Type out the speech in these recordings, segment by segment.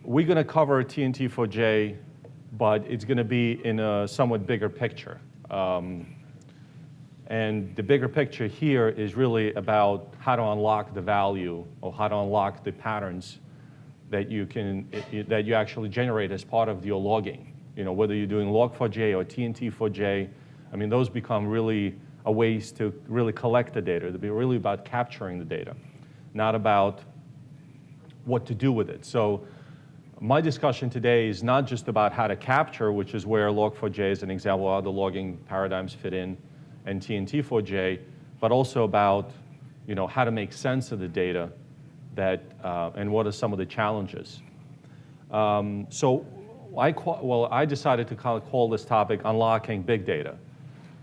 we're going to cover TNT4J, but it's going to be in a somewhat bigger picture. And the bigger picture here is really about how to unlock the value or how to unlock the patterns that you actually generate as part of your logging. Whether you're doing log4j or TNT4J, I mean, those become really a ways to really collect the data. It'll be really about capturing the data, not about what to do with it. So my discussion today is not just about how to capture, which is where log4j is an example of how the logging paradigms fit in, and TNT4J, but also about how to make sense of the data and what are some of the challenges. So I decided to call this topic Unlocking Big Data.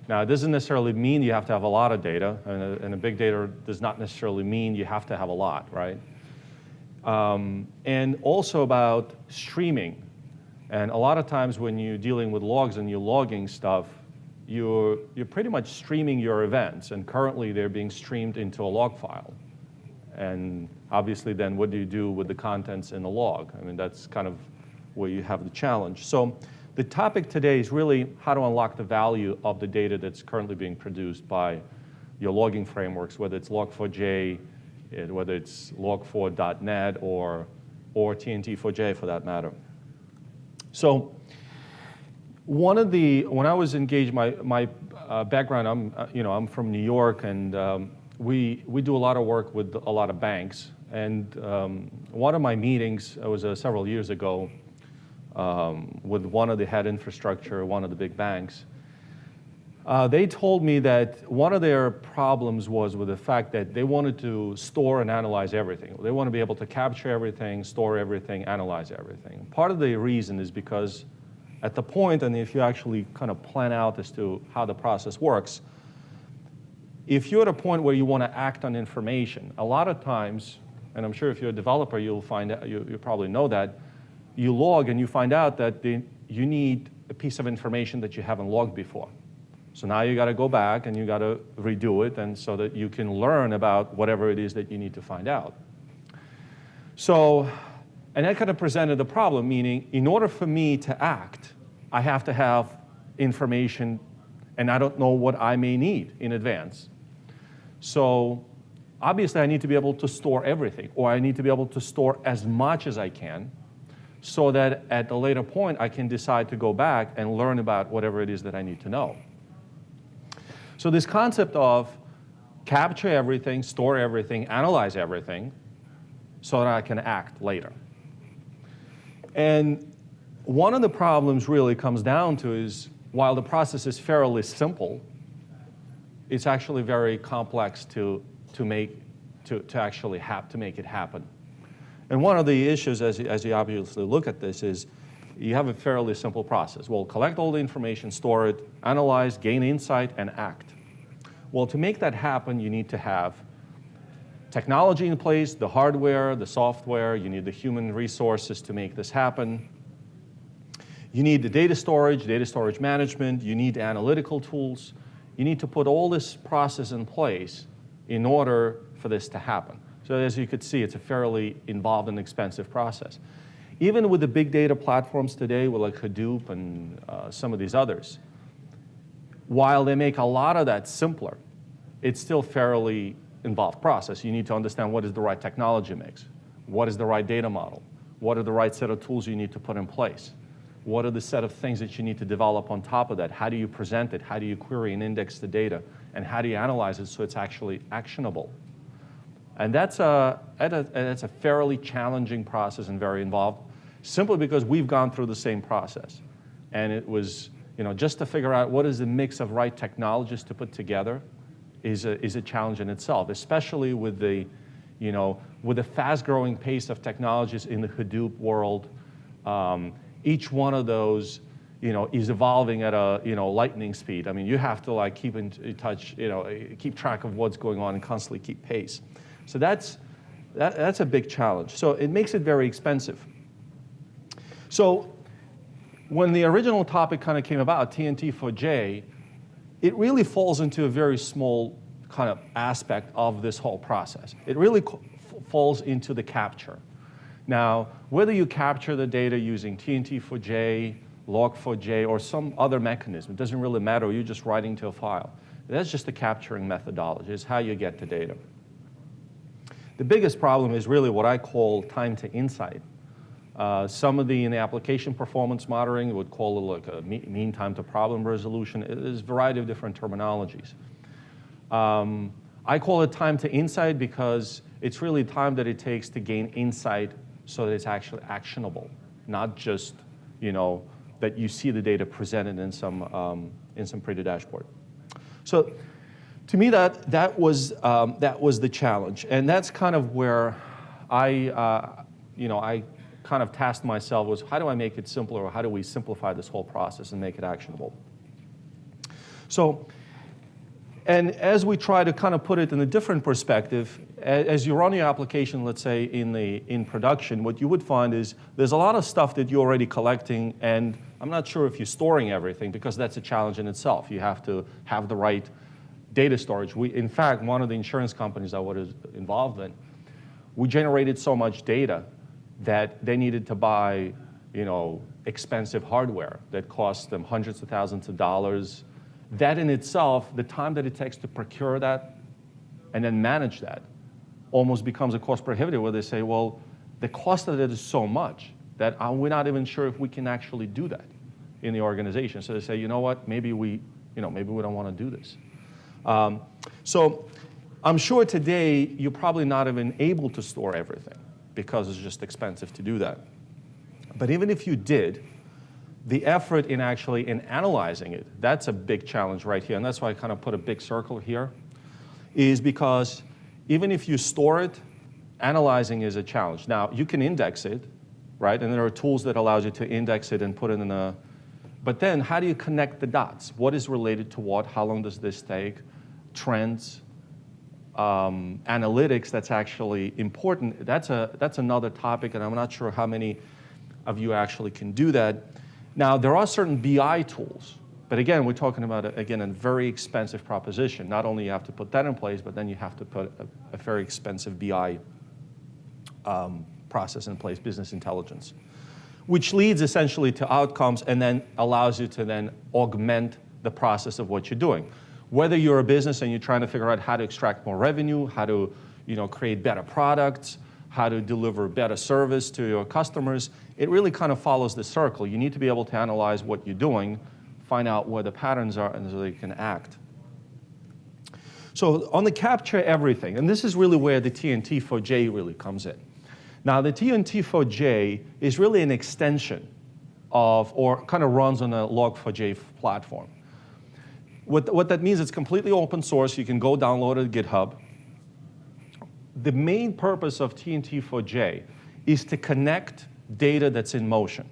Now, it doesn't necessarily mean you have to have a lot of data, and a big data does not necessarily mean you have to have a lot, right? And also about streaming. And a lot of times when you're dealing with logs and you're logging stuff, you're pretty much streaming your events, and currently they're being streamed into a log file. And obviously then what do you do with the contents in the log? I mean, that's kind of where you have the challenge. So the topic today is really how to unlock the value of the data that's currently being produced by your logging frameworks, whether it's log4j, whether it's log4.net or TNT4J for that matter. So when I was engaged, my background, I'm from New York, and we do a lot of work with a lot of banks. And one of my meetings was several years ago with one of the head infrastructure, one of the big banks. They told me that one of their problems was with the fact that they wanted to store and analyze everything. They want to be able to capture everything, store everything, analyze everything. Part of the reason is because at the point, and if you actually kind of plan out as to how the process works, if you're at a point where you want to act on information, a lot of times, and I'm sure if you're a developer, you'll find out, you probably know that, you log and you find out that you need a piece of information that you haven't logged before. So now you got to go back and you got to redo it, and so that you can learn about whatever it is that you need to find out. So, and that kind of presented the problem, meaning in order for me to act, I have to have information, and I don't know what I may need in advance. So obviously I need to be able to store everything, or I need to be able to store as much as I can, so that at a later point I can decide to go back and learn about whatever it is that I need to know. So this concept of capture everything, store everything, analyze everything, so that I can act later. And one of the problems really comes down to is, while the process is fairly simple, it's actually very complex to make it happen. And one of the issues, as you obviously look at this, is you have a fairly simple process. Well, collect all the information, store it, analyze, gain insight, and act. Well, to make that happen, you need to have technology in place, the hardware, the software, you need the human resources to make this happen. You need the data storage management, you need analytical tools. You need to put all this process in place in order for this to happen. So as you could see, it's a fairly involved and expensive process. Even with the big data platforms today, with like Hadoop and some of these others, while they make a lot of that simpler, it's still fairly involved process. You need to understand what is the right technology mix, what is the right data model, what are the right set of tools you need to put in place, what are the set of things that you need to develop on top of that, how do you present it, how do you query and index the data, and how do you analyze it so it's actually actionable. And that's a fairly challenging process and very involved, simply because we've gone through the same process. And it was, just to figure out what is the mix of right technologies to put together is a challenge in itself, especially with the fast-growing pace of technologies in the Hadoop world. Each one of those, is evolving at a, lightning speed. I mean, you have to keep in touch, keep track of what's going on and constantly keep pace. So that's a big challenge. So it makes it very expensive. So when the original topic kind of came about, TNT4J, it really falls into a very small kind of aspect of this whole process. It really falls into the capture. Now, whether you capture the data using TNT4J, Log4j, or some other mechanism, it doesn't really matter, you're just writing to a file. That's just the capturing methodology, it's how you get the data. The biggest problem is really what I call time to insight. Some of in the application performance monitoring would call it like a mean time to problem resolution. There's a variety of different terminologies. I call it time to insight because it's really time that it takes to gain insight so that it's actually actionable, not just that you see the data presented in some pretty dashboard. So to me, that was the challenge, and that's kind of where I kind of tasked myself was how do I make it simpler, or how do we simplify this whole process and make it actionable? So, and as we try to kind of put it in a different perspective, as you run your application, let's say in production, what you would find is there's a lot of stuff that you're already collecting, and I'm not sure if you're storing everything because that's a challenge in itself. You have to have the right data storage. In fact, one of the insurance companies I was involved in, we generated so much data that they needed to buy, expensive hardware that cost them hundreds of thousands of dollars. That in itself, the time that it takes to procure that and then manage that almost becomes a cost prohibitive, where they say, well, the cost of it is so much that we're not even sure if we can actually do that in the organization. So they say, you know what, maybe we don't want to do this. So I'm sure today you're probably not even able to store everything because it's just expensive to do that. But even if you did, the effort in analyzing it, that's a big challenge right here. And that's why I kind of put a big circle here, is because even if you store it, analyzing is a challenge. Now, you can index it, right? And there are tools that allows you to index it and put it in a, but then how do you connect the dots? What is related to what? How long does this take? Trends, analytics, that's actually important. That's another topic, and I'm not sure how many of you actually can do that. Now, there are certain BI tools, but again, we're talking about, a very expensive proposition. Not only you have to put that in place, but then you have to put a very expensive BI process in place, business intelligence, which leads essentially to outcomes and then allows you to then augment the process of what you're doing. Whether you're a business and you're trying to figure out how to extract more revenue, how to create better products, how to deliver better service to your customers, it really kind of follows the circle. You need to be able to analyze what you're doing, find out where the patterns are, and so you can act. So on the capture everything, and this is really where the TNT4J really comes in. Now the TNT4J is really an extension of, or kind of runs on a Log4j platform. What that means, it's completely open source. You can go download it at GitHub. The main purpose of TNT4J is to connect data that's in motion.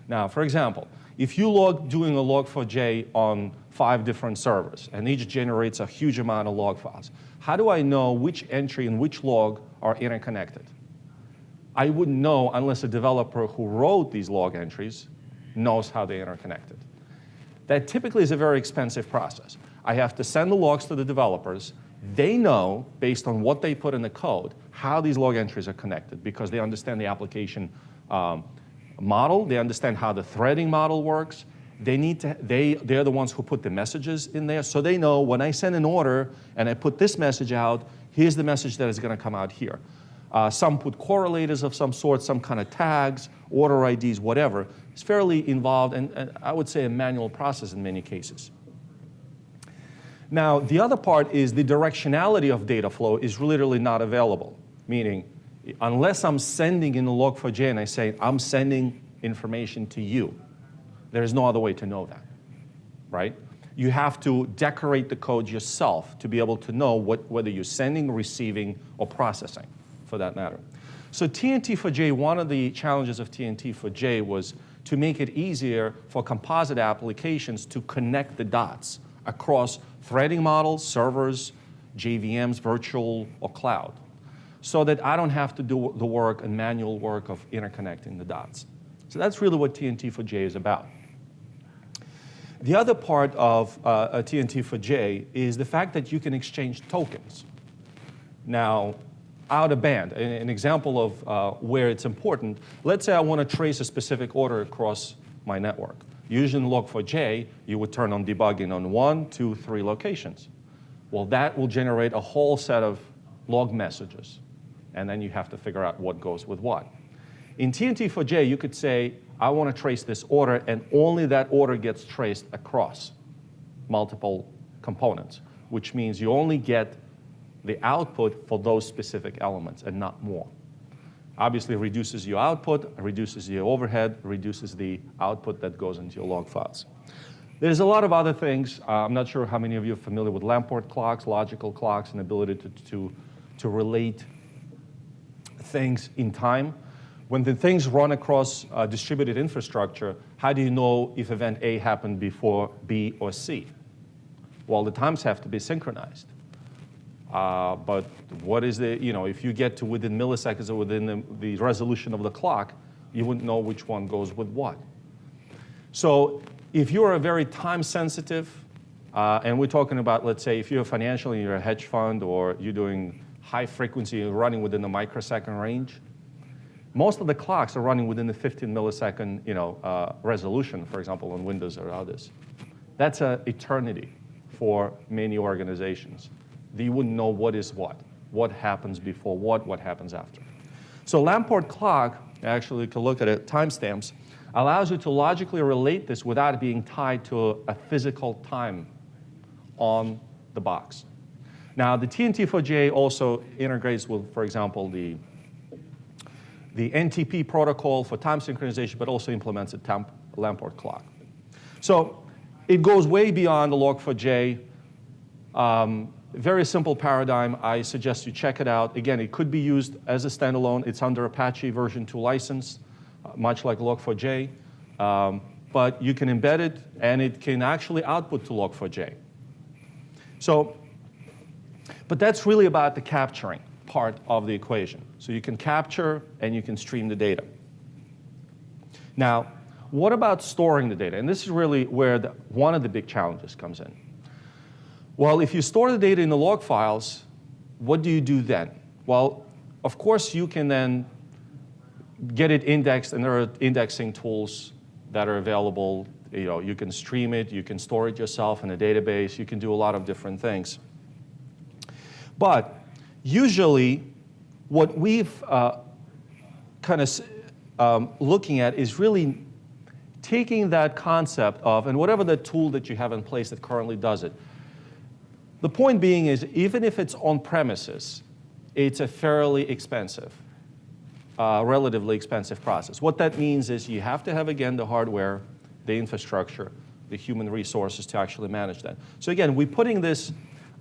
Now, for example, if you're doing a Log4j on 5 different servers, and each generates a huge amount of log files, how do I know which entry and which log are interconnected? I wouldn't know unless a developer who wrote these log entries knows how they're interconnected. That typically is a very expensive process. I have to send the logs to the developers. They know, based on what they put in the code, how these log entries are connected because they understand the application model. They understand how the threading model works. They're the ones who put the messages in there. So they know when I send an order and I put this message out, here's the message that is going to come out here. Some put correlators of some sort, some kind of tags, order IDs, whatever. It's fairly involved and I would say a manual process in many cases. Now, the other part is the directionality of data flow is literally not available, meaning unless I'm sending in the Log4j and I say, I'm sending information to you, there is no other way to know that, right? You have to decorate the code yourself to be able to know whether you're sending, receiving, or processing, for that matter. So TNT4J, one of the challenges of TNT4J was to make it easier for composite applications to connect the dots across threading models, servers, JVMs, virtual, or cloud, so that I don't have to do the work and manual work of interconnecting the dots. So that's really what TNT4J is about. The other part of TNT4J is the fact that you can exchange tokens. Now, out of band. An example of where it's important, let's say I want to trace a specific order across my network. Usually in Log4j, you would turn on debugging on 1, 2, 3 locations. Well, that will generate a whole set of log messages, and then you have to figure out what goes with what. In TNT4j, you could say, I want to trace this order, and only that order gets traced across multiple components, which means you only get the output for those specific elements and not more. Obviously, it reduces your output, reduces your overhead, reduces the output that goes into your log files. There's a lot of other things. I'm not sure how many of you are familiar with Lamport clocks, logical clocks, and ability to relate things in time. When the things run across distributed infrastructure, how do you know if event A happened before B or C? Well, the times have to be synchronized. But what is the, if you get to within milliseconds or within the resolution of the clock, you wouldn't know which one goes with what. So if you're a very time sensitive, and we're talking about, let's say, if you're financial and you're a hedge fund or you're doing high frequency, you're running within the microsecond range, most of the clocks are running within the 15 millisecond resolution, for example, on Windows or others. That's an eternity for many organizations. You wouldn't know what is what happens before what happens after. So Lamport clock, actually you can look at it, timestamps, allows you to logically relate this without being tied to a physical time on the box. Now the TNT4j also integrates with, for example, the NTP protocol for time synchronization, but also implements a Lamport clock. So it goes way beyond the Log4j. Very simple paradigm. I suggest you check it out. Again, it could be used as a standalone. It's under Apache version 2 license, much like Log4j. But you can embed it, and it can actually output to Log4j. So, but that's really about the capturing part of the equation. So you can capture, and you can stream the data. Now, what about storing the data? And this is really where one of the big challenges comes in. Well, if you store the data in the log files, what do you do then? Well, of course, you can then get it indexed, and there are indexing tools that are available. You can stream it, you can store it yourself in a database, you can do a lot of different things. But usually, what we've kind of looking at is really taking that concept of, and whatever the tool that you have in place that currently does it. The point being is, even if it's on premises, it's a fairly expensive, relatively expensive process. What that means is you have to have, again, the hardware, the infrastructure, the human resources to actually manage that. So again, we're putting this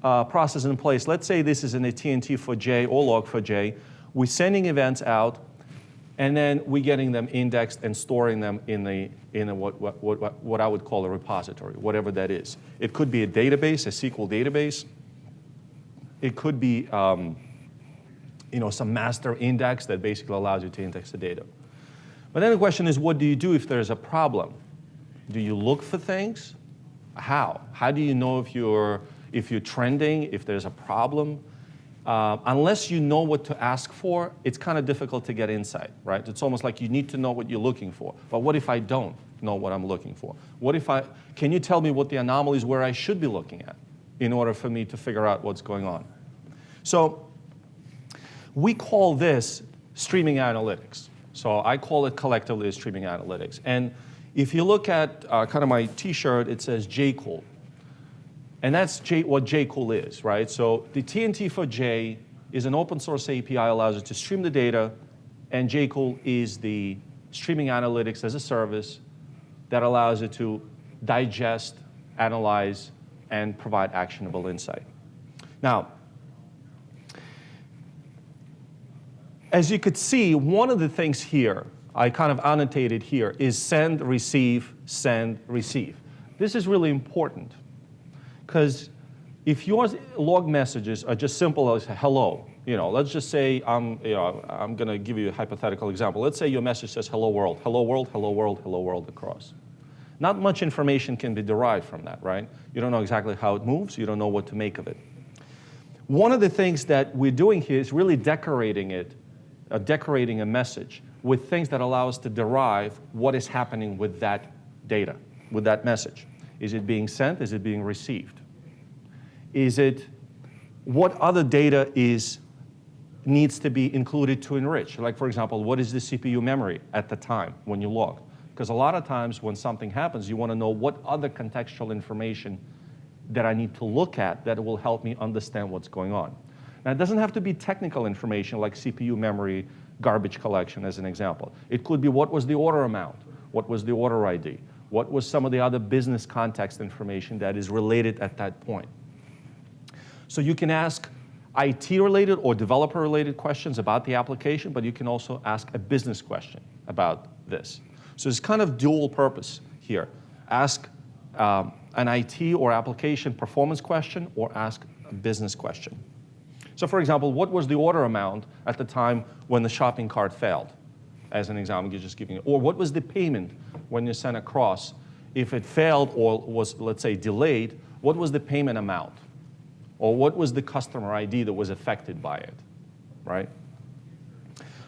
process in place. Let's say this is in a TNT4j or Log4j. We're sending events out, and then we're getting them indexed and storing them in what I would call a repository, whatever that is. It could be a database, a SQL database. It could be some master index that basically allows you to index the data. But then the question is, what do you do if there's a problem? Do you look for things? How? How do you know if you're trending, if there's a problem? Unless you know what to ask for, it's kind of difficult to get insight, right? It's almost like you need to know what you're looking for. But what if I don't know what I'm looking for? Can you tell me what the anomalies where I should be looking at in order for me to figure out what's going on? So we call this streaming analytics. So I call it collectively streaming analytics. And if you look at kind of my t-shirt, it says JKool. And that's what JKool is, right? So the TNT4j is an open source API, allows you to stream the data, and JKool is the streaming analytics as a service that allows you to digest, analyze, and provide actionable insight. Now, as you could see, one of the things here, I kind of annotated here, is send, receive, send, receive. This is really important. Because if your log messages are just simple as hello, let's just say I'm going to give you a hypothetical example. Let's say your message says hello world, hello world, hello world, hello world across. Not much information can be derived from that, right? You don't know exactly how it moves. You don't know what to make of it. One of the things that we're doing here is really decorating a message with things that allow us to derive what is happening with that data, with that message. Is it being sent? Is it being received? What other data needs to be included to enrich? Like, for example, what is the CPU memory at the time when you log? Because a lot of times when something happens, you want to know what other contextual information that I need to look at that will help me understand what's going on. Now, it doesn't have to be technical information like CPU memory, garbage collection as an example. It could be what was the order amount, what was the order ID, what was some of the other business context information that is related at that point. So you can ask IT-related or developer-related questions about the application, but you can also ask a business question about this. So it's kind of dual purpose here. Ask an IT or application performance question or ask a business question. So for example, what was the order amount at the time when the shopping cart failed? As an example, you're just giving it. Or what was the payment when you sent across? If it failed or was, let's say, delayed, what was the payment amount? Or what was the customer ID that was affected by it, right?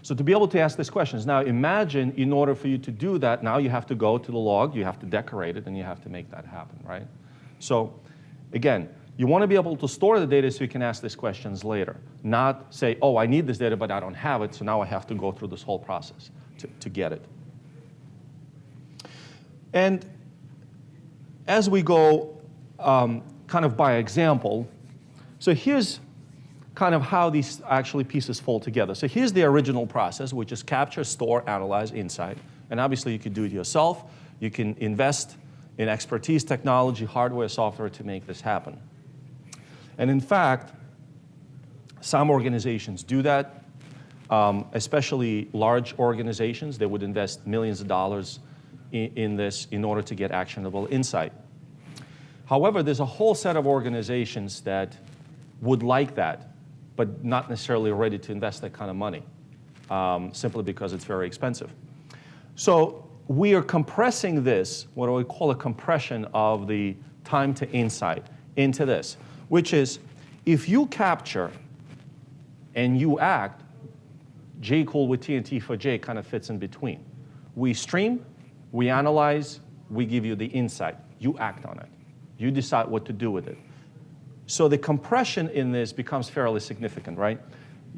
So to be able to ask these questions, now imagine in order for you to do that, now you have to go to the log, you have to decorate it, and you have to make that happen, right? So again, you want to be able to store the data so you can ask these questions later, not say, oh, I need this data, but I don't have it, so now I have to go through this whole process to get it. And as we go kind of by example, so here's kind of how these actually pieces fall together. So here's the original process, which is capture, store, analyze, insight. And obviously, you could do it yourself. You can invest in expertise, technology, hardware, software to make this happen. And in fact, some organizations do that, especially large organizations. They would invest millions of dollars in this in order to get actionable insight. However, there's a whole set of organizations that would like that, but not necessarily ready to invest that kind of money, simply because it's very expensive. So we are compressing this, what we call a compression of the time to insight, into this, which is if you capture and you act, JKool with TNT for J kind of fits in between. We stream, we analyze, we give you the insight. You act on it. You decide what to do with it. So the compression in this becomes fairly significant, right?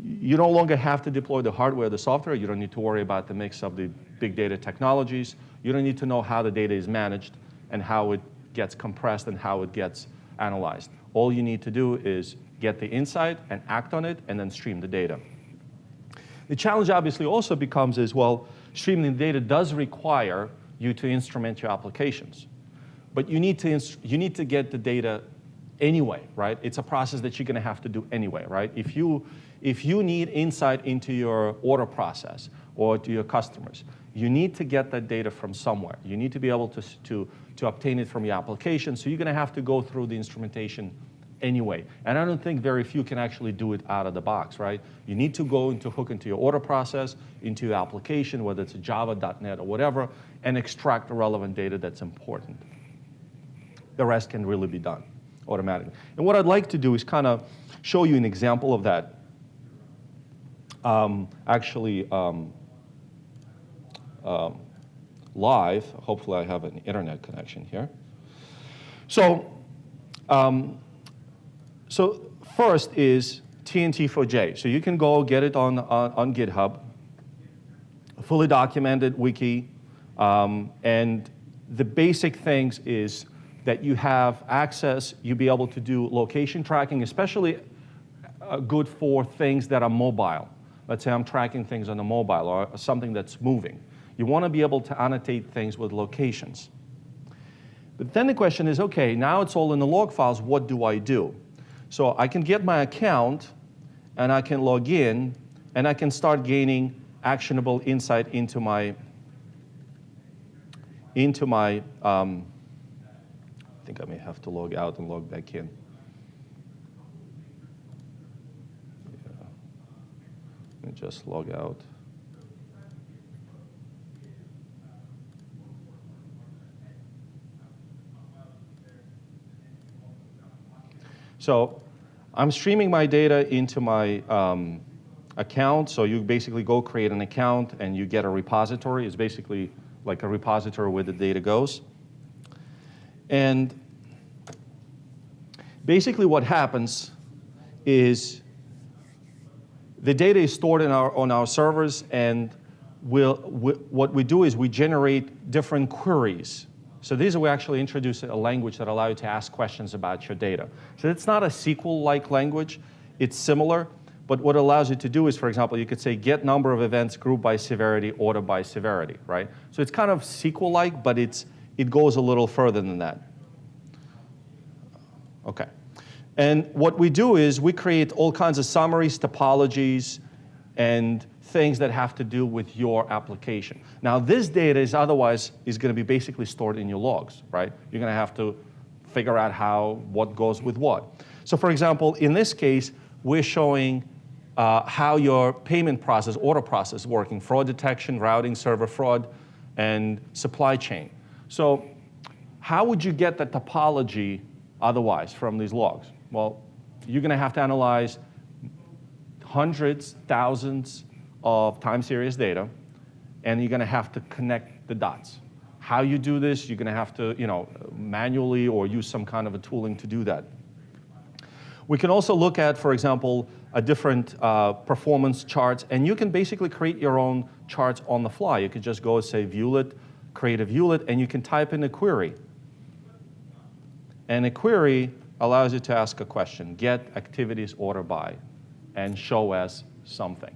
You no longer have to deploy the hardware, the software. You don't need to worry about the mix of the big data technologies. You don't need to know how the data is managed and how it gets compressed and how it gets analyzed. All you need to do is get the insight and act on it and then stream the data. The challenge obviously also becomes is, well, streaming the data does require you to instrument your applications. But you need to get the data anyway, right? It's a process that you're going to have to do anyway, right? If you need insight into your order process or to your customers, you need to get that data from somewhere. You need to be able to obtain it from your application, so you're going to have to go through the instrumentation anyway. And I don't think very few can actually do it out of the box, right? You need to go hook into your order process, into your application, whether it's a Java, .NET, or whatever, and extract the relevant data that's important. The rest can really be done automatically. And what I'd like to do is kind of show you an example of that. Live. Hopefully I have an internet connection here. So first is TNT for J. So you can go get it on GitHub, a fully documented wiki, and the basic things is that you have access, you'll be able to do location tracking, especially good for things that are mobile. Let's say I'm tracking things on a mobile or something that's moving. You want to be able to annotate things with locations. But then the question is, okay, now it's all in the log files, what do I do? So I can get my account, and I can log in, and I can start gaining actionable insight into my I think I may have to log out and log back in. Yeah. Let me just log out. So I'm streaming my data into my account. So you basically go create an account and you get a repository. It's basically like a repository where the data goes. And basically what happens is the data is stored on our servers, and what we do is we generate different queries. So these we actually introduce a language that allows you to ask questions about your data. So it's not a SQL-like language. It's similar, but what it allows you to do is, for example, you could say get number of events group by severity, order by severity, right? So it's kind of SQL-like, but it goes a little further than that. Okay. And what we do is we create all kinds of summaries, topologies, and things that have to do with your application. Now, this data is going to be basically stored in your logs, right? You're going to have to figure out what goes with what. So, for example, in this case, we're showing how your payment process, order process is working, fraud detection, routing, server fraud, and supply chain. So how would you get the topology otherwise from these logs? Well, you're going to have to analyze hundreds, thousands of time series data, and you're going to have to connect the dots. How you do this, you're going to have to, manually or use some kind of a tooling to do that. We can also look at, for example, a different performance charts, and you can basically create your own charts on the fly. You could just go and say viewlet, create a viewlet, and you can type in a query. And a query allows you to ask a question, get activities order by, and show as something.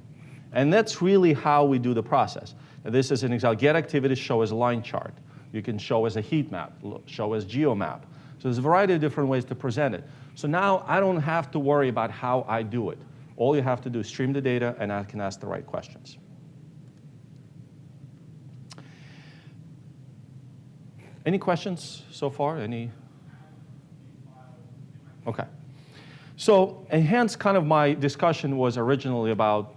And that's really how we do the process. Now, this is an example. Get activities, show as a line chart. You can show as a heat map, show as geomap. So there's a variety of different ways to present it. So now I don't have to worry about how I do it. All you have to do is stream the data, and I can ask the right questions. Any questions so far? Any? Okay. So, and hence kind of my discussion was originally about,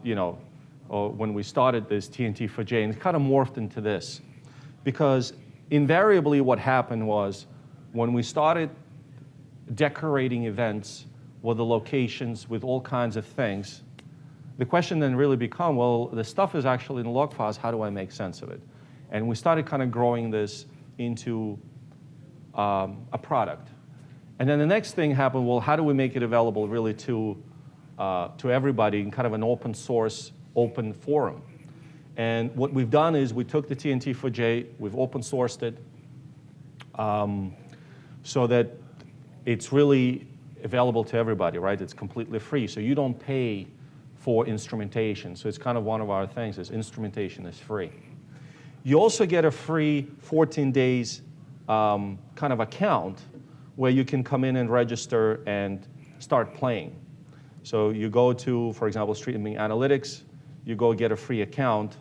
when we started this TNT for J, and it kind of morphed into this. Because invariably what happened was when we started decorating events with the locations, with all kinds of things, the question then really became, well, the stuff is actually in the log files, how do I make sense of it? And we started kind of growing this into a product. And then the next thing happened, well, how do we make it available really to everybody in kind of an open source, open forum? And what we've done is we took the TNT for J, we've open sourced it so that it's really available to everybody, right? It's completely free, so you don't pay for instrumentation. So it's kind of one of our things is instrumentation is free. You also get a free 14 days kind of account where you can come in and register and start playing. So you go to, for example, Streaming Analytics, you go get a free account,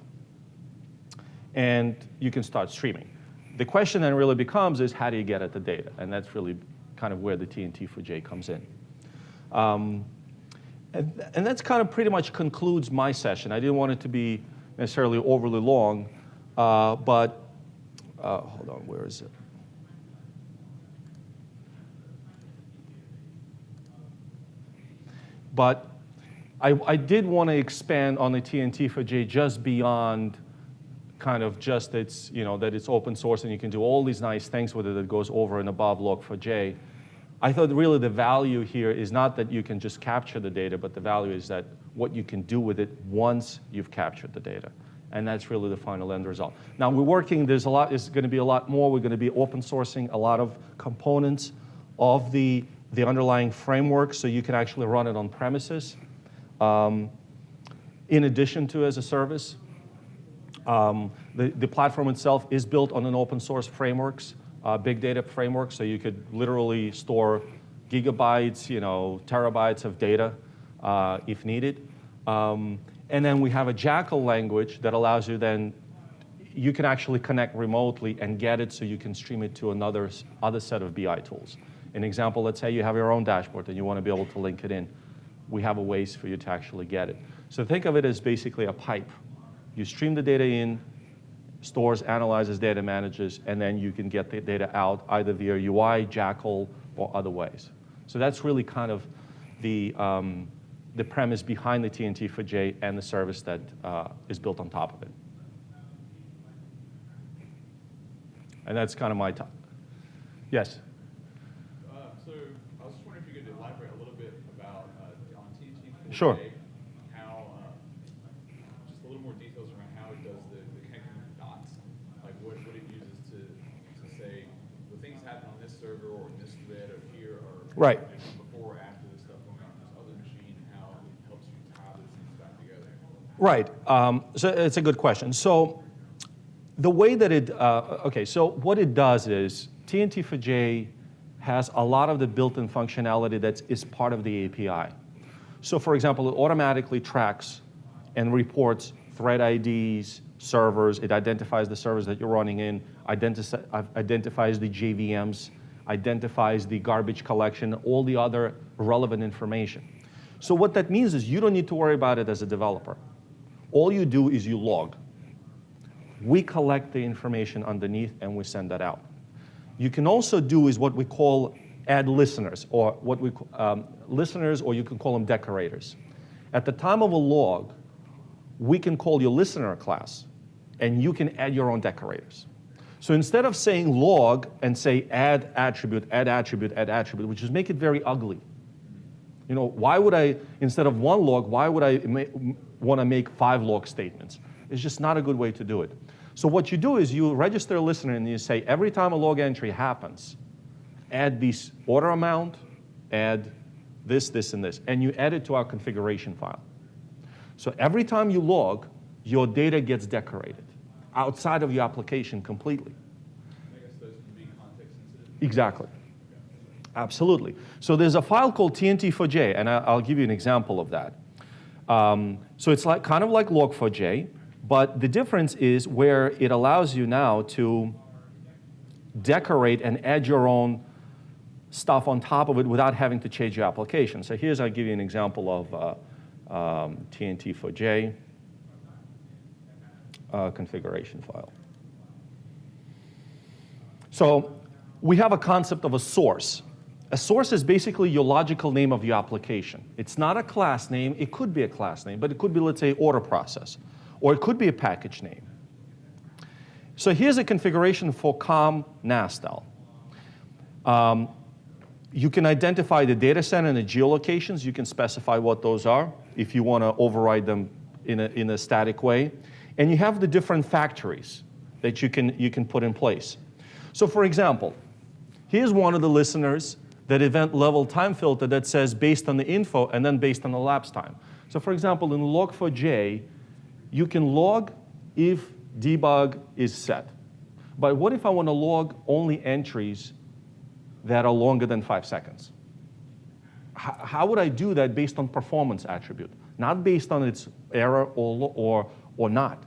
and you can start streaming. The question then really becomes is how do you get at the data? And that's really kind of where the TNT for J comes in. And that's kind of pretty much concludes my session. I didn't want it to be necessarily overly long, but hold on, where is it? But I did want to expand on the TNT for J just beyond kind of just its, that it's open source and you can do all these nice things with it that goes over and above log4j. I thought really the value here is not that you can just capture the data, but the value is that what you can do with it once you've captured the data. And that's really the final end result. Now we're working, there's going to be a lot more. We're going to be open sourcing a lot of components of the underlying framework so you can actually run it on premises in addition to as a service. The platform itself is built on an open source frameworks, big data framework, so you could literally store gigabytes, terabytes of data if needed. And then we have a JKool language that allows you then, you can actually connect remotely and get it so you can stream it to other set of BI tools. An example, let's say you have your own dashboard and you want to be able to link it in. We have a ways for you to actually get it. So think of it as basically a pipe. You stream the data in, stores, analyzes, data manages, and then you can get the data out either via UI, JKool, or other ways. So that's really kind of the premise behind the TNT for J and the service that is built on top of it. And that's kind of my top. Yes? So I was just wondering if you could elaborate a little bit about on TNT for Sure. J, how, just a little more details around how it does the connecting the dots, like what it uses to say, the things happen on this server or in this thread or here or Right. before or after this stuff going on this other machine, and how it helps you tie those things back together. Right. So it's a good question. So the way that it, okay, so what it does is TNT for J has a lot of the built-in functionality that is part of the API. So for example, it automatically tracks and reports thread IDs, servers. It identifies the servers that you're running in, identifies the JVMs, identifies the garbage collection, all the other relevant information. So what that means is you don't need to worry about it as a developer. All you do is you log. We collect the information underneath and we send that out. You can also do is what we call add listeners, or what we listeners, or you can call them decorators. At the time of a log, we can call your listener class, and you can add your own decorators. So instead of saying log and say add attribute, add attribute, add attribute, which is make it very ugly. You know, why would I, instead of one log, why would I want to make 5 log statements? It's just not a good way to do it. So what you do is you register a listener and you say every time a log entry happens, add this order amount, add this, this, and this, and you add it to our configuration file. So every time you log, your data gets decorated outside of your application completely. I guess those can be context sensitive. Exactly. Absolutely. So there's a file called TNT4J, and I'll give you an example of that. So it's like kind of like log4j, but the difference is where it allows you now to decorate and add your own stuff on top of it without having to change your application. So here's, I'll give you an example of TNT4J configuration file. So we have a concept of a source. A source is basically your logical name of your application. It's not a class name. It could be a class name, but it could be, let's say, order process, or it could be a package name. So here's a configuration for COM Nastel. You can identify the data center and the geolocations. You can specify what those are if you want to override them in a static way. And you have the different factories that you can put in place. So for example, here's one of the listeners, that event level time filter that says based on the info and then based on the lapse time. So for example, in log4j, you can log if debug is set. But what if I want to log only entries that are longer than 5 seconds? How would I do that based on performance attribute, not based on its error or not?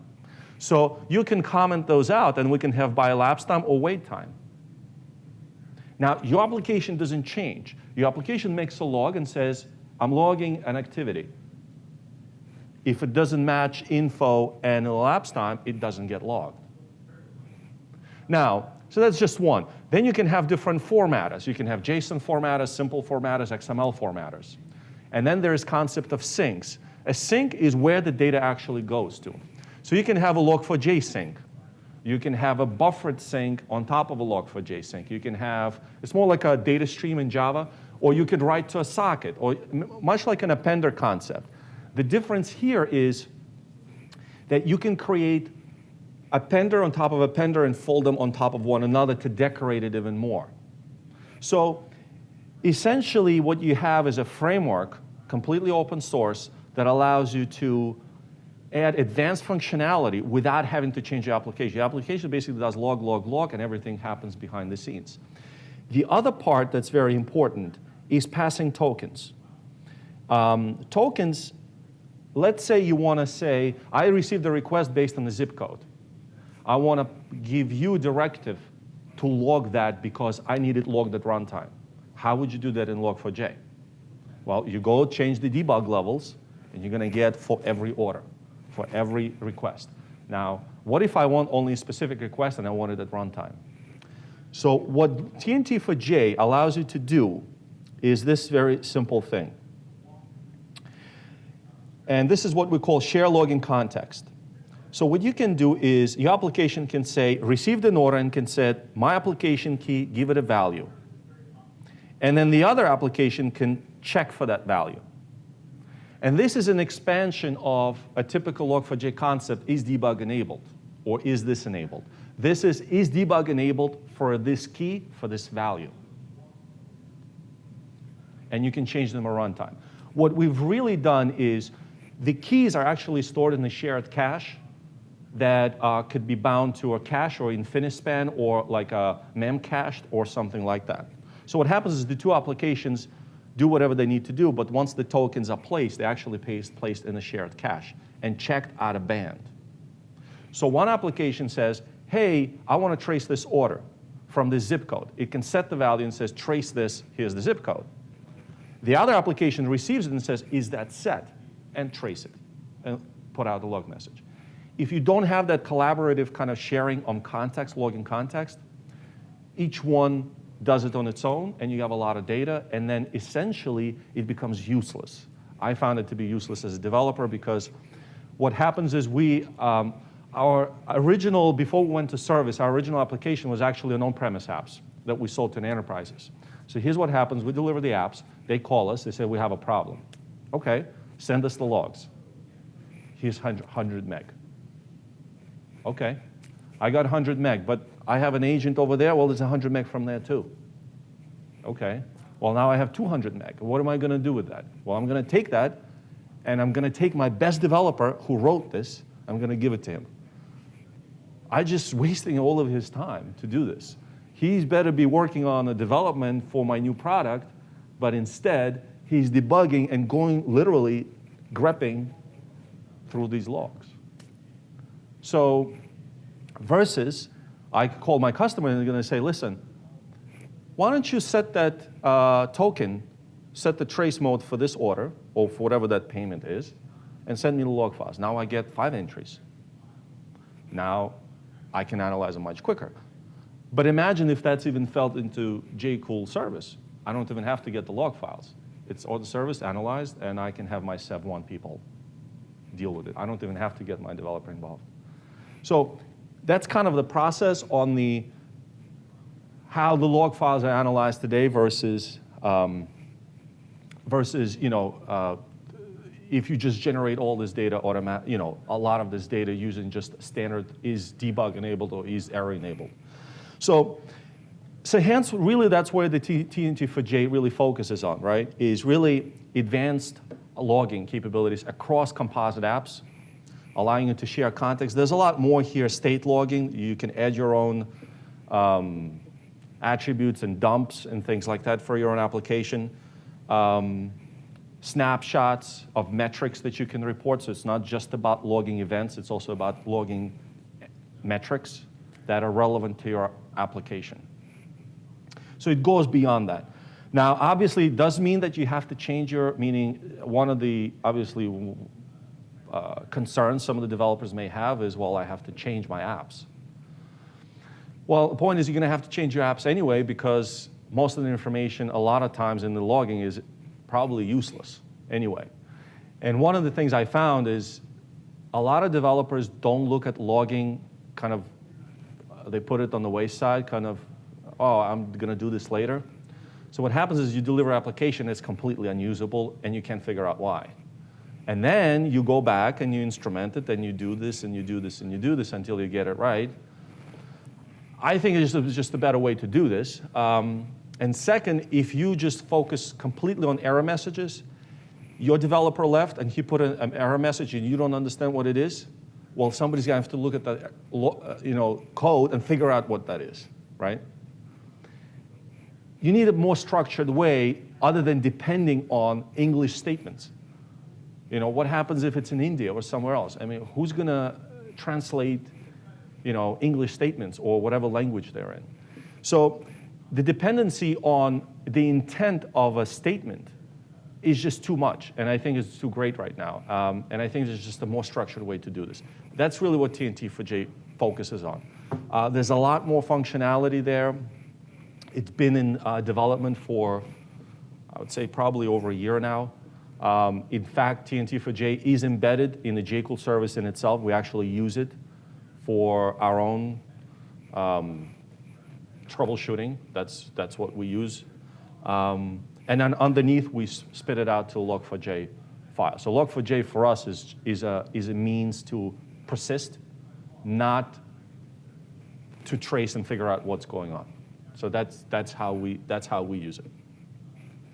So you can comment those out, and we can have by elapsed time or wait time. Now, your application doesn't change. Your application makes a log and says, I'm logging an activity. If it doesn't match info and elapsed time, it doesn't get logged. Now, so that's just one. Then you can have different formatters. You can have JSON formatters, simple formatters, XML formatters. And then there's concept of syncs. A sync is where the data actually goes to. So you can have a log4j sync. You can have a buffered sync on top of a log4j sync. You can have, it's more like a data stream in Java, or you could write to a socket, or much like an appender concept. The difference here is that you can create appender on top of appender and fold them on top of one another to decorate it even more. So essentially what you have is a framework, completely open source, that allows you to add advanced functionality without having to change your application. Your application basically does log, log, log, and everything happens behind the scenes. The other part that's very important is passing tokens. Tokens, let's say you want to say, I received a request based on the zip code. I want to give you a directive to log that because I need it logged at runtime. How would you do that in log4j? Well, you go change the debug levels, and you're going to get for every order, for every request. Now, what if I want only a specific request and I want it at runtime? So what TNT4J allows you to do is this very simple thing. And this is what we call share logging context. So what you can do is your application can say, received an order and can say, my application key, give it a value. And then the other application can check for that value. And this is an expansion of a typical Log4j concept, is debug enabled, or is this enabled? This is debug enabled for this key, for this value. And you can change them at runtime. What we've really done is the keys are actually stored in the shared cache that could be bound to a cache or Infinispan or like a memcached or something like that. So what happens is the two applications do whatever they need to do, but once the tokens are placed, they're actually placed in a shared cache and checked out of band. So one application says, hey, I want to trace this order from this zip code. It can set the value and says, trace this, here's the zip code. The other application receives it and says, is that set? And trace it, and put out a log message. If you don't have that collaborative kind of sharing on context, logging context, each one does it on its own, and you have a lot of data, and then essentially it becomes useless. I found it to be useless as a developer because what happens is our original, before we went to service, our original application was actually an on-premise apps that we sold to the enterprises. So here's what happens. We deliver the apps. They call us. They say, we have a problem. OK, send us the logs. Here's 100 meg. OK, I got 100 meg, but I have an agent over there. Well, there's 100 meg from there, too. OK, well, now I have 200 meg. What am I going to do with that? Well, I'm going to take that, and I'm going to take my best developer who wrote this. I'm going to give it to him. I'm just wasting all of his time to do this. He's better be working on a development for my new product, but instead, he's debugging and going literally grepping through these logs. So versus, I call my customer and they're going to say, listen, why don't you set that token, set the trace mode for this order, or for whatever that payment is, and send me the log files. Now I get 5 entries. Now I can analyze them much quicker. But imagine if that's even fed into JKool service. I don't even have to get the log files. It's all the service analyzed, and I can have my Sev1 people deal with it. I don't even have to get my developer involved. So that's kind of the process on the how the log files are analyzed today versus if you just generate all this data a lot of this data using just standard is debug enabled or is error enabled. So hence, really, that's where the TNT4J really focuses on, right? Is really advanced logging capabilities across composite apps, allowing you to share context. There's a lot more here. State logging, you can add your own attributes and dumps and things like that for your own application. Snapshots of metrics that you can report. So it's not just about logging events. It's also about logging metrics that are relevant to your application. So it goes beyond that. Now, obviously, it does mean that you have to change meaning one of the, obviously, concerns some of the developers may have is, well, I have to change my apps. Well, the point is you're going to have to change your apps anyway because most of the information, a lot of times in the logging, is probably useless anyway. And one of the things I found is a lot of developers don't look at logging kind of, they put it on the wayside, kind of, oh, I'm going to do this later. So what happens is you deliver an application that's completely unusable, and you can't figure out why. And then you go back and you instrument it, and you do this, and you do this, and you do this until you get it right. I think it's just a better way to do this. And second, if you just focus completely on error messages, your developer left, and he put an error message, and you don't understand what it is, well, somebody's going to have to look at the code and figure out what that is, right? You need a more structured way other than depending on English statements. What happens if it's in India or somewhere else? I mean, who's going to translate, English statements or whatever language they're in? So the dependency on the intent of a statement is just too much, and I think it's too great right now. And I think there's just a more structured way to do this. That's really what TNT4J focuses on. There's a lot more functionality there. It's been in development for, I would say, probably over a year now. In fact, TNT4J is embedded in the JKool service in itself. We actually use it for our own troubleshooting. That's what we use. And then underneath, we spit it out to a log4j file. So log4j for us is a means to persist, not to trace and figure out what's going on. So that's how we use it.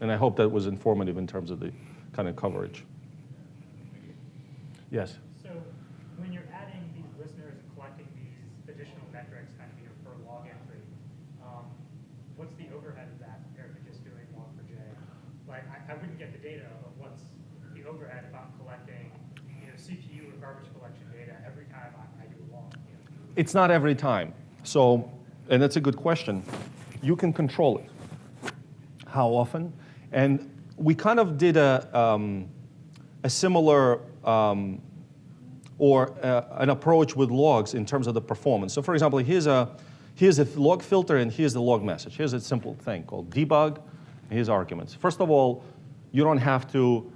And I hope that was informative in terms of the kind of coverage. Yes? So when you're adding these listeners and collecting these additional metrics kind of per log entry, what's the overhead of that compared to just doing log4j? Like I wouldn't get the data of what's the overhead if I'm collecting CPU or garbage collection data every time I do a log. It's not every time. So, and that's a good question. You can control it. How often? And we kind of did a similar or an approach with logs in terms of the performance. So for example, here's a log filter and here's the log message. Here's a simple thing called debug, and here's arguments. First of all, you don't have to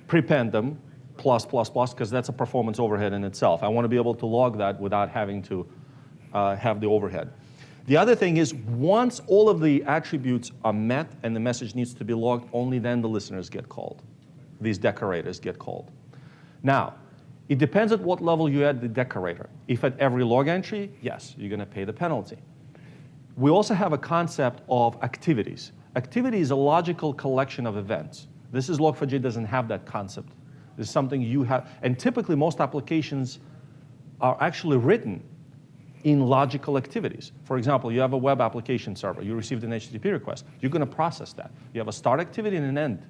prepend them because that's a performance overhead in itself. I want to be able to log that without having to have the overhead. The other thing is, once all of the attributes are met and the message needs to be logged, only then the listeners get called. These decorators get called. Now, it depends at what level you add the decorator. If at every log entry, yes, you're going to pay the penalty. We also have a concept of activities. Activity is a logical collection of events. This is log4j doesn't have that concept. This is something you have, and typically most applications are actually written in logical activities. For example, you have a web application server. You received an HTTP request. You're going to process that. You have a start activity and an end.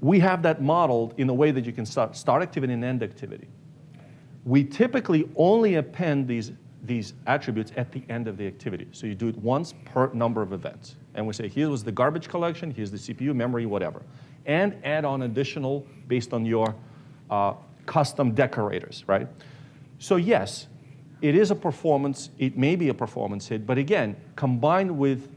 We have that modeled in a way that you can start activity and end activity. We typically only append these attributes at the end of the activity. So you do it once per number of events. And we say, here was the garbage collection, here's the CPU, memory, whatever. And add on additional based on your custom decorators, right? So yes, it is a performance, it may be a performance hit, but again, combined with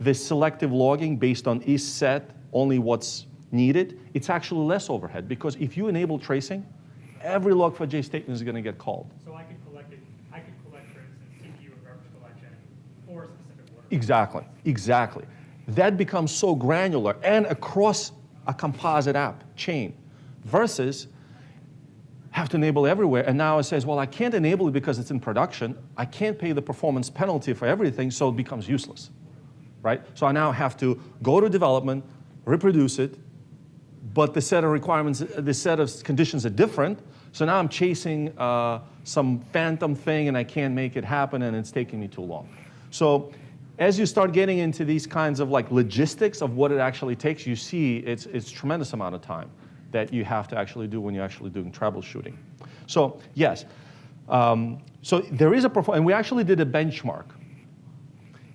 the selective logging based on is set, only what's needed, it's actually less overhead, because if you enable tracing, every log4j statement is going to get called. So I could collect, for instance, CPU or garbage collection for a specific work. Exactly. That becomes so granular and across a composite app chain versus have to enable everywhere, and now it says, well, I can't enable it because it's in production. I can't pay the performance penalty for everything, so it becomes useless, right? So I now have to go to development, reproduce it, but the set of requirements, the set of conditions are different, so now I'm chasing some phantom thing and I can't make it happen and it's taking me too long. So as you start getting into these kinds of like logistics of what it actually takes, you see it's a tremendous amount of time that you have to actually do when you're actually doing troubleshooting. So yes, so there is a performance, and we actually did a benchmark.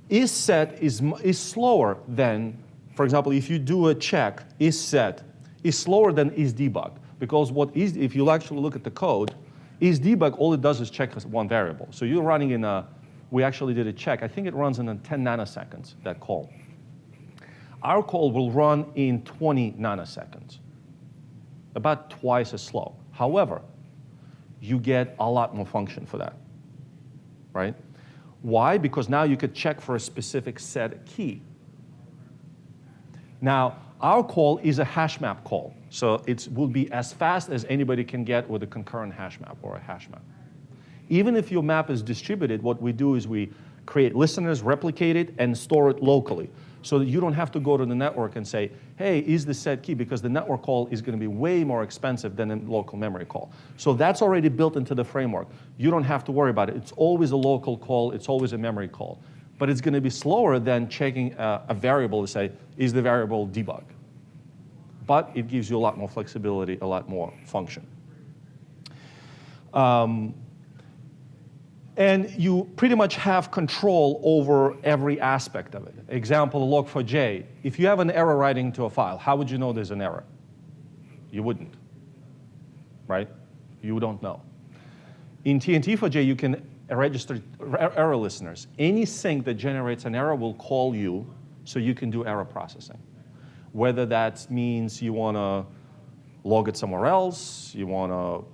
Is set is slower than, for example, if you do a check, is set is slower than is debug, because if you actually look at the code, is debug, all it does is check one variable. So you're running in we actually did a check, I think it runs in 10 nanoseconds, that call. Our call will run in 20 nanoseconds. About twice as slow. However, you get a lot more function for that, right? Why? Because now you could check for a specific set key. Now, our call is a hash map call, so it will be as fast as anybody can get with a concurrent hash map or a hash map. Even if your map is distributed, what we do is we create listeners, replicate it, and store it locally, so that you don't have to go to the network and say, hey, is the set key? Because the network call is going to be way more expensive than a local memory call. So that's already built into the framework. You don't have to worry about it. It's always a local call. It's always a memory call. But it's going to be slower than checking a variable to say, is the variable debug? But it gives you a lot more flexibility, a lot more function. And you pretty much have control over every aspect of it. Example, log4j. If you have an error writing to a file, how would you know there's an error? You wouldn't, right? You don't know. In TNT4j, you can register error listeners. Any sync that generates an error will call you so you can do error processing. whether that means you want to log it somewhere else, you want to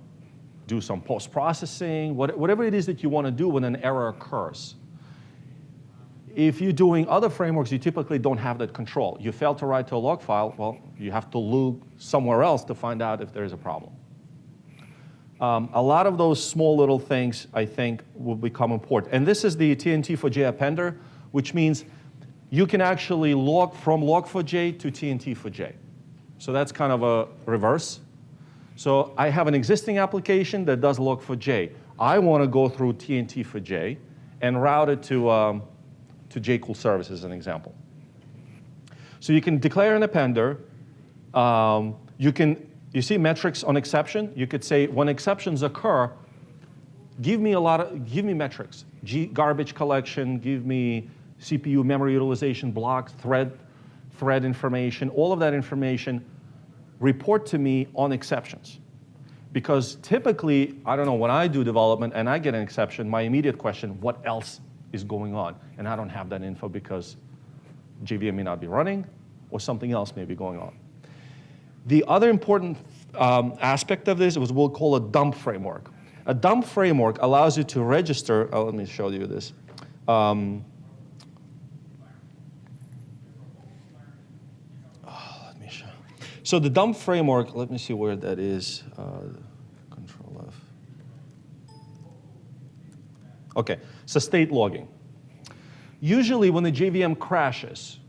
do some post-processing, whatever it is that you want to do when an error occurs. If you're doing other frameworks, you typically don't have that control. You fail to write to a log file, well, you have to look somewhere else to find out if there's a problem. A lot of those small little things, I think, will become important. And this is the TNT4J appender, which means you can actually log from log4j to TNT4J. So that's kind of a reverse. So I have an existing application that does log4j. I want to go through TNT4J and route it to JKool service as an example. So you can declare an appender. You see metrics on exception. You could say when exceptions occur, give me metrics. Garbage collection, give me CPU memory utilization blocks, thread information, all of that information, report to me on exceptions. Because typically, I don't know, when I do development and I get an exception, my immediate question, what else is going on? And I don't have that info because JVM may not be running or something else may be going on. The other important aspect of this is what we'll call a dump framework. A dump framework allows you to register, let me show you this. Let me show. So the dump framework, let me see where that is. Control F. Okay, so state logging. Usually when the JVM crashes,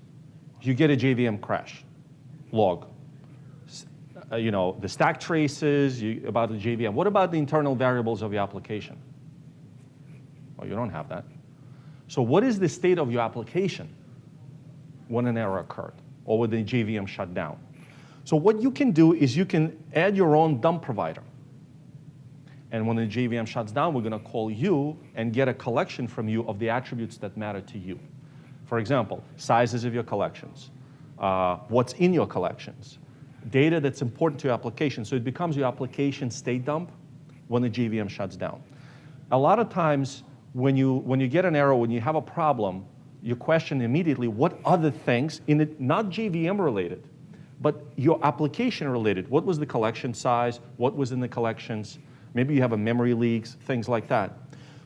you get a JVM crash log. The stack traces about the JVM. What about the internal variables of your application? Well, you don't have that. So what is the state of your application when an error occurred or when the JVM shut down? So what you can do is you can add your own dump provider. And when the JVM shuts down, we're going to call you and get a collection from you of the attributes that matter to you. For example, sizes of your collections, what's in your collections, data that's important to your application. So it becomes your application state dump when the JVM shuts down. A lot of times when you get an error, when you have a problem, you question immediately what other things, in it, not JVM related, but your application related. What was the collection size? What was in the collections? Maybe you have a memory leaks, things like that.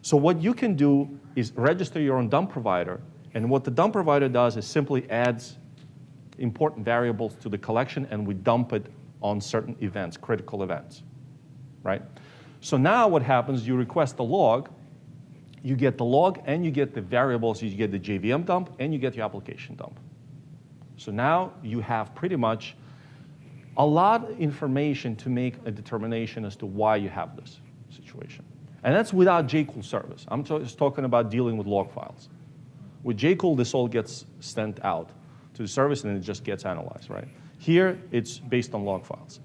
So what you can do is register your own dump provider. And what the dump provider does is simply adds important variables to the collection, and we dump it on certain events, critical events, right? So now what happens, you request the log, you get the log, and you get the variables, you get the JVM dump, and you get your application dump. So now you have pretty much a lot of information to make a determination as to why you have this situation. And that's without JKool service. I'm just talking about dealing with log files. With JKool, this all gets sent out to the service and it just gets analyzed, right? Here, it's based on log files.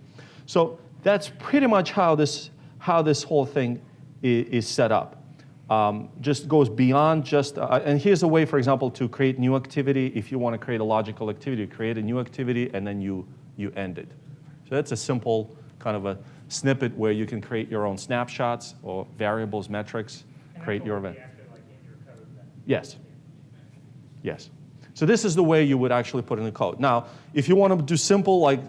So that's pretty much how this whole thing is set up. Just goes beyond just, and here's a way, for example, to create new activity. If you want to create a logical activity, create a new activity and then you end it. So that's a simple kind of a snippet where you can create your own snapshots or variables, metrics, create your event. Yes. Yes. So this is the way you would actually put in the code. Now, if you want to do simple, like,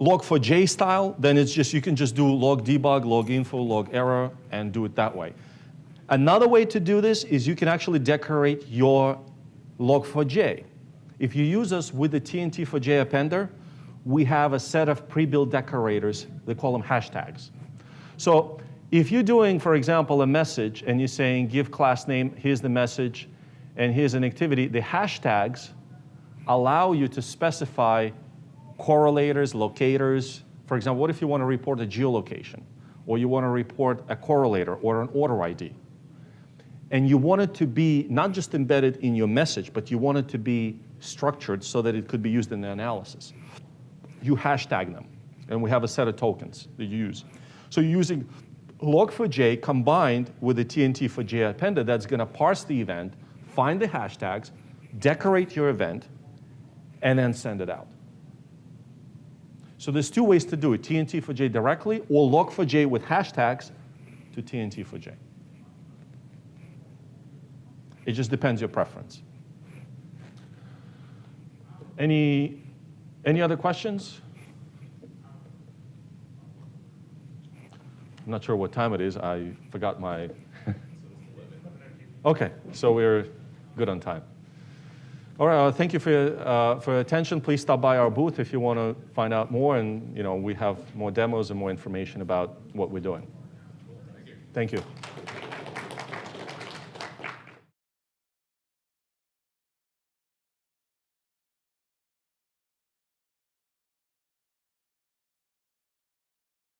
log4j style, then it's just, you can just do log debug, log info, log error, and do it that way. Another way to do this is you can actually decorate your log4j. If you use us with the TNT4J appender, we have a set of pre-built decorators. They call them hashtags. So if you're doing, for example, a message and you're saying, give class name, here's the message, and here's an activity, the hashtags allow you to specify correlators, locators. For example, what if you want to report a geolocation, or you want to report a correlator or an order ID? And you want it to be not just embedded in your message, but you want it to be structured so that it could be used in the analysis. You hashtag them, and we have a set of tokens that you use. So you're using log4j combined with the TNT4J appender that's going to parse the event, find the hashtags, decorate your event, and then send it out. So there's two ways to do it, TNT4J directly or log4j with hashtags to TNT4J. It just depends your preference. Any other questions? I'm not sure what time it is. I forgot my. Okay, so we're good on time. All right, thank you for your attention. Please stop by our booth if you want to find out more, and we have more demos and more information about what we're doing. Thank you.